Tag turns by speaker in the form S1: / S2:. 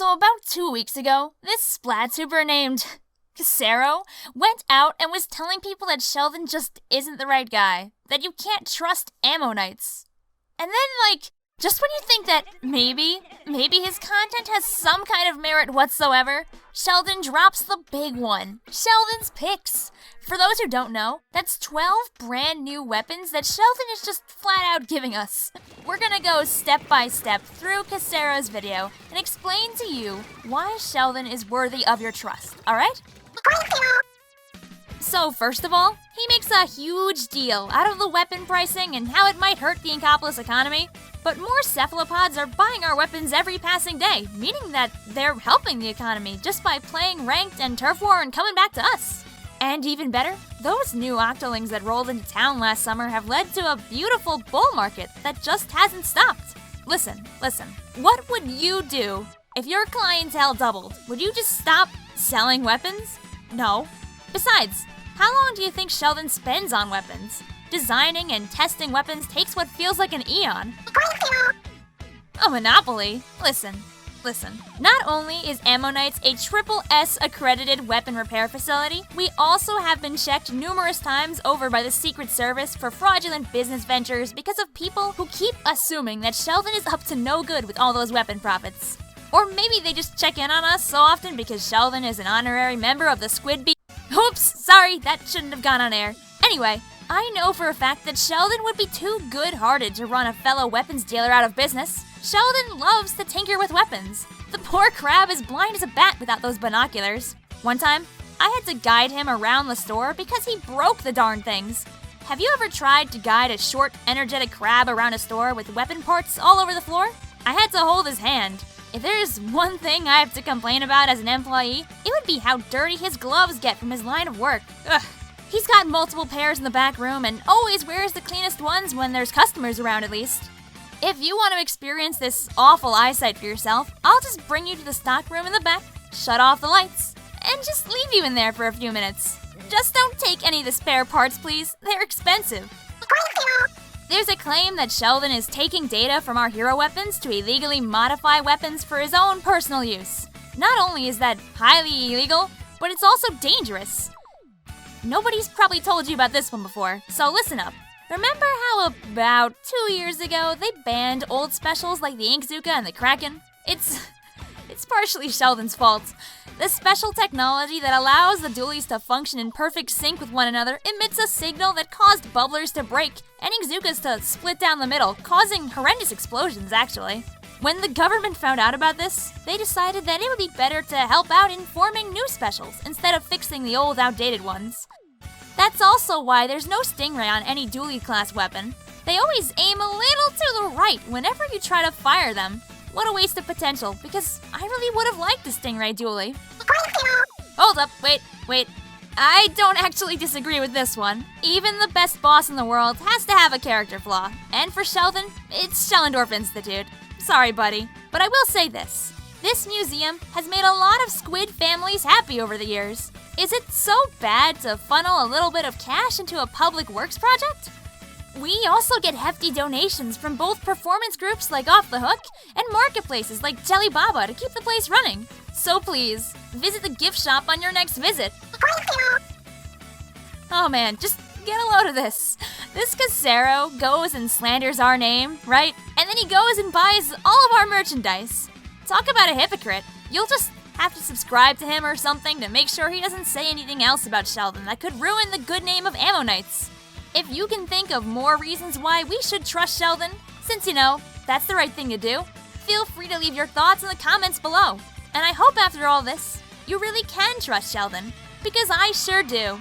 S1: So about 2 weeks ago, this Splatuber named Kacero went out and was telling people that Sheldon just isn't the right guy, that you can't trust ammo knights. And then, just when you think that maybe his content has some kind of merit whatsoever, Sheldon drops the big one, Sheldon's Picks. For those who don't know, that's 12 brand new weapons that Sheldon is just flat out giving us. We're gonna go step by step through Kacero's video and explain to you why Sheldon is worthy of your trust, alright? So first of all, he makes a huge deal out of the weapon pricing and how it might hurt the Inkopolis economy. But more cephalopods are buying our weapons every passing day, meaning that they're helping the economy just by playing ranked and turf war and coming back to us. And even better, those new octolings that rolled into town last summer have led to a beautiful bull market that just hasn't stopped. Listen, what would you do if your clientele doubled? Would you just stop selling weapons? No. Besides, how long do you think Sheldon spends on weapons? Designing and testing weapons takes what feels like an eon. A monopoly? Listen. Not only is Ammo Knights a triple S accredited weapon repair facility, we also have been checked numerous times over by the Secret Service for fraudulent business ventures because of people who keep assuming that Sheldon is up to no good with all those weapon profits. Or maybe they just check in on us so often because Sheldon is an honorary member of the Squid Bee. Oops, sorry, that shouldn't have gone on air. Anyway, I know for a fact that Sheldon would be too good-hearted to run a fellow weapons dealer out of business. Sheldon loves to tinker with weapons. The poor crab is blind as a bat without those binoculars. One time, I had to guide him around the store because he broke the darn things. Have you ever tried to guide a short, energetic crab around a store with weapon parts all over the floor? I had to hold his hand. If there's one thing I have to complain about as an employee, it would be how dirty his gloves get from his line of work. Ugh. He's got multiple pairs in the back room and always wears the cleanest ones when there's customers around at least. If you want to experience this awful eyesight for yourself, I'll just bring you to the stock room in the back, shut off the lights, and just leave you in there for a few minutes. Just don't take any of the spare parts, please. They're expensive. There's a claim that Sheldon is taking data from our hero weapons to illegally modify weapons for his own personal use. Not only is that highly illegal, but it's also dangerous. Nobody's probably told you about this one before, so listen up. Remember how about 2 years ago they banned old specials like the Inkzooka and the Kraken? It's partially Sheldon's fault. The special technology that allows the dualies to function in perfect sync with one another emits a signal that caused bubblers to break and Inkzookas to split down the middle, causing horrendous explosions actually. When the government found out about this, they decided that it would be better to help out in forming new specials instead of fixing the old outdated ones. That's also why there's no Stingray on any dually class weapon. They always aim a little to the right whenever you try to fire them. What a waste of potential, because I really would have liked the Stingray dually. Hold up, wait. I don't actually disagree with this one. Even the best boss in the world has to have a character flaw. And for Sheldon, it's Shellendorf Institute. Sorry, buddy, but I will say this. This museum has made a lot of squid families happy over the years. Is it so bad to funnel a little bit of cash into a public works project? We also get hefty donations from both performance groups like Off the Hook and marketplaces like Jelly Baba to keep the place running. So please, visit the gift shop on your next visit. Oh man, just get a load of this. This Kacero goes and slanders our name, right? And then he goes and buys all of our merchandise. Talk about a hypocrite. You'll just have to subscribe to him or something to make sure he doesn't say anything else about Sheldon that could ruin the good name of Ammo Knights. If you can think of more reasons why we should trust Sheldon, since you know that's the right thing to do, feel free to leave your thoughts in the comments below. And I hope after all this, you really can trust Sheldon, because I sure do.